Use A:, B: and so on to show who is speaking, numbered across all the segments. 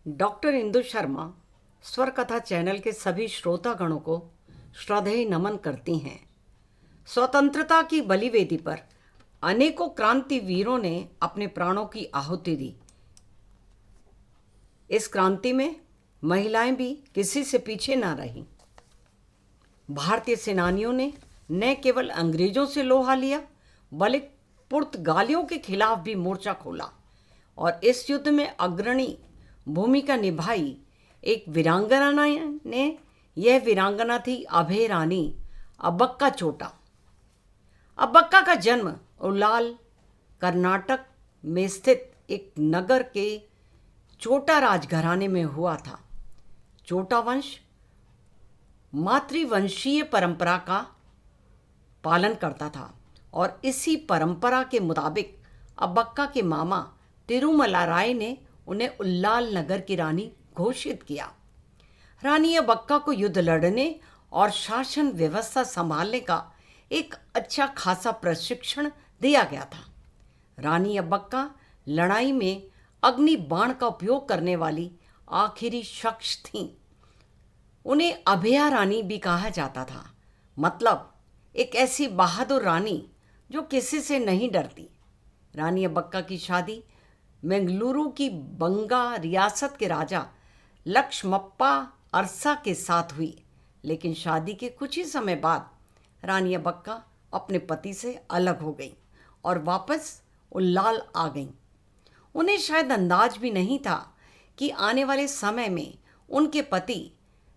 A: Doctor Indu Sharma स्वर कथा channel के सभी श्रोतागणों को श्रद्धेय नमन करती हैं। स्वतंत्रता की बलिवेदी पर अनेकों क्रांति वीरों ने अपने प्राणों की आहुति दी। इस क्रांति में महिलाएं भी किसी से पीछे ना रहीं। भारतीय सेनानियों ने न केवल अंग्रेजों से लोहा लिया बल्कि पुर्तगालियों के खिलाफ भी मोर्चा खोला और इस युद्ध में अग्रणी भूमिका निभाई एक वीरांगना ने। यह वीरांगना थी अभय रानी अब्बक्का चोटा। अब्बक्का का जन्म उल्लाल कर्नाटक में स्थित एक नगर के चोटा राजघराने में हुआ था। चोटा वंश मातृवंशीय परंपरा का पालन करता था और इसी परंपरा के मुताबिक अब्बक्का के मामा तिरुमला राय ने उन्हें उल्लाल नगर की रानी घोषित किया। रानी अब्बक्का को युद्ध लड़ने और शासन व्यवस्था संभालने का एक अच्छा खासा प्रशिक्षण दिया गया था। रानी अब्बक्का लड़ाई में अग्नि बाण का उपयोग करने वाली आखिरी शख्स थीं। उन्हें अभया रानी भी कहा जाता था, मतलब एक ऐसी बहादुर रानी जो किसी से नहीं डरती। रानी अब्बक्का की शादी मंगलुरु की बंगा रियासत के राजा लक्ष्मप्पा अरसा के साथ हुई, लेकिन शादी के कुछ ही समय बाद रानी अब्बक्का अपने पति से अलग हो गई और वापस उल्लाल आ गईं। उन्हें शायद अंदाज भी नहीं था कि आने वाले समय में उनके पति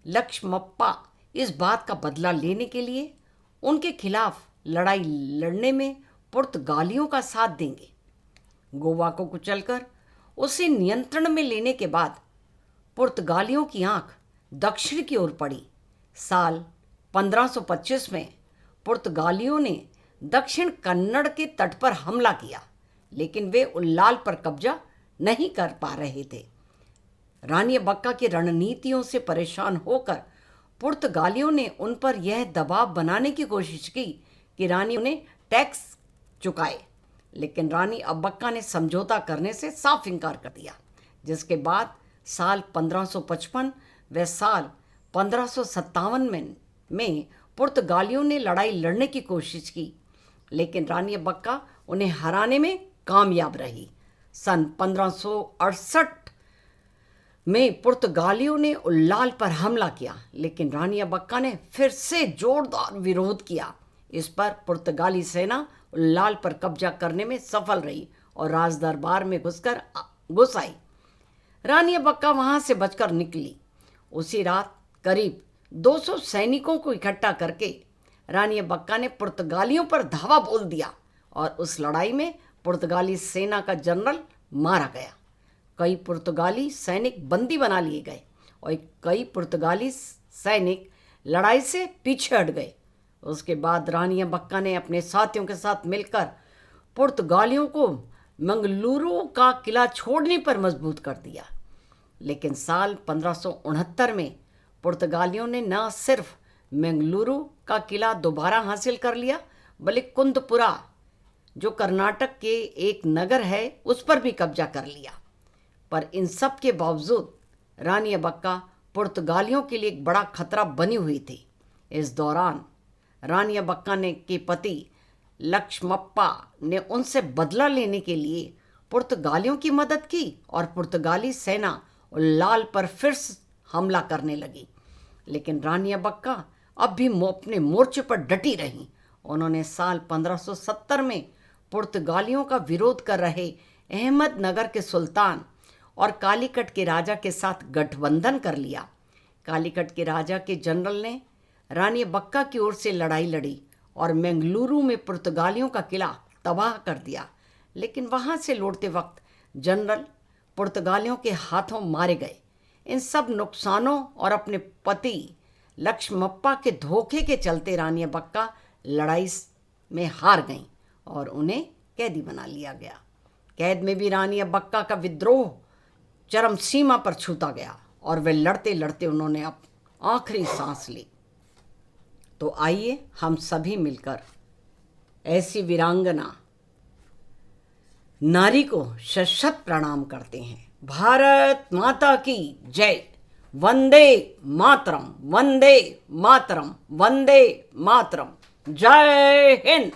A: लक्ष्मप्पा इस बात का बदला लेने के लिए उनके खिलाफ लड़ाई लड़ने में पुर्तगालियों का साथ देंगे। गोवा को कुचलकर उसे नियंत्रण में लेने के बाद पुर्तगालियों की आंख दक्षिण की ओर पड़ी। साल 1525 में पुर्तगालियों ने दक्षिण कन्नड़ के तट पर हमला किया, लेकिन वे उल्लाल पर कब्जा नहीं कर पा रहे थे। रानी अब्बक्का की रणनीतियों से परेशान होकर पुर्तगालियों ने उन पर यह दबाव बनाने की कोशिश की कि रानी उन्हें टैक्स चुकाए, लेकिन रानी अब्बक्का ने समझौता करने से साफ इनकार कर दिया, जिसके बाद साल 1555 व साल 1557 में पुर्तगालियों ने लड़ाई लड़ने की कोशिश की, लेकिन रानी अब्बक्का उन्हें हराने में कामयाब रही। सन 1568 में पुर्तगालियों ने उल्लाल पर हमला किया, लेकिन रानी अब्बक्का ने फिर से जोरदार विरोध किया। इस पर पुर्तगाली सेना उल्लाल पर कब्जा करने में सफल रही और राज दरबार में घुस आई। रानी अब्बक्का वहां से बचकर निकली। उसी रात करीब 200 सैनिकों को इकट्ठा करके रानी अब्बक्का ने पुर्तगालियों पर धावा बोल दिया और उस लड़ाई में पुर्तगाली सेना का जनरल मारा गया। कई पुर्तगाली सैनिक बंदी बना लिए गए और कई पुर्तगाली सैनिक लड़ाई से पीछे हट गए। उसके बाद रानी अब्बक्का ने अपने साथियों के साथ मिलकर पुर्तगालियों को मंगलुरु का किला छोड़ने पर मजबूर कर दिया, लेकिन साल 1569 में पुर्तगालियों ने न सिर्फ मंगलुरु का किला दोबारा हासिल कर लिया, बल्कि कुंदपुरा जो कर्नाटक के एक नगर है उस पर भी कब्जा कर लिया। पर इन सब के बावजूद रानी अब्बक्का पुर्तगालियों के लिए एक बड़ा खतरा बनी हुई थी। इस दौरान रानी अब्बक्का ने के पति लक्ष्मप्पा ने उनसे बदला लेने के लिए पुर्तगालियों की मदद की और पुर्तगाली सेना उल्लाल पर फिर हमला करने लगी, लेकिन रानी अब्बक्का अब भी अपने मोर्चे पर डटी रहीं। उन्होंने साल 1570 में पुर्तगालियों का विरोध कर रहे अहमदनगर के सुल्तान और कालीकट के राजा के साथ गठबंधन कर लिया। कालीकट के राजा के जनरल ने रानी अब्बक्का की ओर से लड़ाई लड़ी और मंगलुरु में पुर्तगालियों का किला तबाह कर दिया, लेकिन वहां से लौटते वक्त जनरल पुर्तगालियों के हाथों मारे गए। इन सब नुकसानों और अपने पति लक्ष्मप्पा के धोखे के चलते रानी अब्बक्का लड़ाई में हार गईं और उन्हें कैदी बना लिया गया। कैद में भी रानी अब्बक्का का विद्रोह चरम सीमा पर छूता गया और वे लड़ते लड़ते उन्होंने अब आखिरी सांस ली। तो आइए हम सभी मिलकर ऐसी वीरांगना नारी को शत शत प्रणाम करते हैं। भारत माता की जय। वंदे मातरम, वंदे मातरम, वंदे मातरम। जय हिंद।